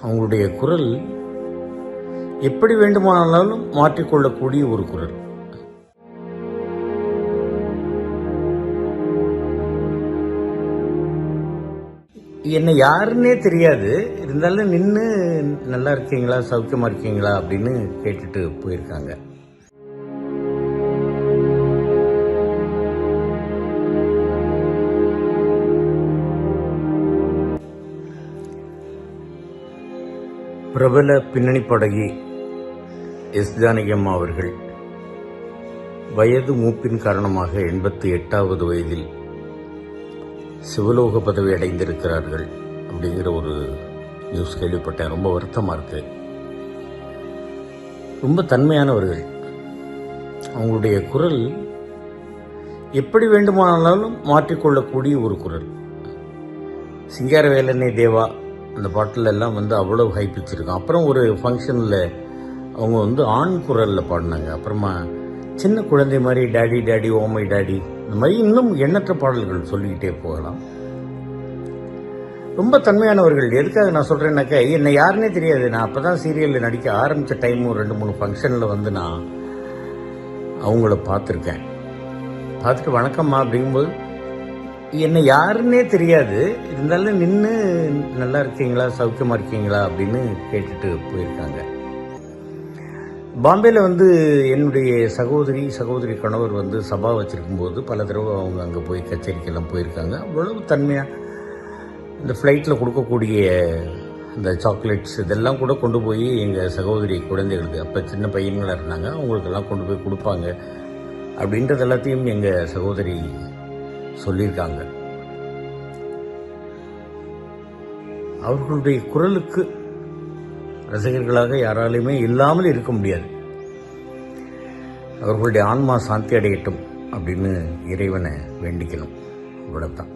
அவங்களுடைய குரல் எப்படி வேண்டுமானாலும் மாற்றிக்கொள்ளக்கூடிய ஒரு குரல். என்னை யாருன்னே தெரியாது, இருந்தாலும் நின்று நல்லா இருக்கீங்களா, சௌக்கியமா இருக்கீங்களா அப்படின்னு கேட்டுட்டு போயிருக்காங்க. பிரபல பின்னணி பாடகி எஸ் ஜானகி அம்மா அவர்கள் வயது மூப்பின் காரணமாக 88வது வயதில் சிவலோக பதவி அடைந்திருக்கிறார்கள் அப்படிங்கிற ஒரு நியூஸ் கேள்விப்பட்டேன். ரொம்ப வருத்தமாக இருக்கு. ரொம்ப தன்மையானவர்கள். அவங்களுடைய குரல் எப்படி வேண்டுமானாலும் மாற்றிக்கொள்ளக்கூடிய ஒரு குரல். சிங்காரவேலனே தேவா அந்த பாட்டில் எல்லாம் அவ்வளோ ஹைப்பிச்சிருக்கோம். அப்புறம் ஒரு ஃபங்க்ஷனில் அவங்க ஆண் குரலில் பாடினாங்க. அப்புறமா சின்ன குழந்தை மாதிரி டேடி டேடி ஓமை டேடி, இந்த மாதிரி இன்னும் எண்ணற்ற பாடல்கள் சொல்லிக்கிட்டே போகலாம். ரொம்ப தன்மையானவர்கள். எதுக்காக நான் சொல்கிறேன்னாக்கா, என்னை யாருன்னே தெரியாது. நான் அப்போ தான் சீரியலில் நடிக்க ஆரம்பித்த டைமும் 2-3 ஃபங்க்ஷனில் நான் அவங்கள பார்த்துருக்கேன். பார்த்துட்டு வணக்கம்மா அப்படிங்கும்போது என்னை யாருன்னே தெரியாது, இருந்தாலும் நின்று நல்லா இருக்கீங்களா, சௌக்கியமாக இருக்கீங்களா அப்படின்னு கேட்டுட்டு போயிருக்காங்க. பாம்பேயில் என்னுடைய சகோதரி கணவர் சபா வச்சுருக்கும்போது பல தடவை அவங்க அங்கே போய் கச்சேரிக்கெல்லாம் போயிருக்காங்க. அவ்வளவு தன்மையாக இந்த ஃப்ளைட்டில் கொடுக்கக்கூடிய இந்த சாக்லேட்ஸ் இதெல்லாம் கூட கொண்டு போய் எங்கள் சகோதரி குழந்தைகளுக்கு, அப்போ சின்ன பையன்களாக இருந்தாங்க, அவங்களுக்கெல்லாம் கொண்டு போய் கொடுப்பாங்க அப்படின்றது எல்லாத்தையும் எங்கள் சகோதரி சொல்லியிருக்காங்க. அவர்களுடைய குரலுக்கு ரசிகர்களாக யாராலுமே இல்லாமல் இருக்க முடியாது. அவர்களுடைய ஆன்மா சாந்தி அடையட்டும் அப்படின்னு இறைவனை வேண்டிக்கணும். இவ்வளவுதான்.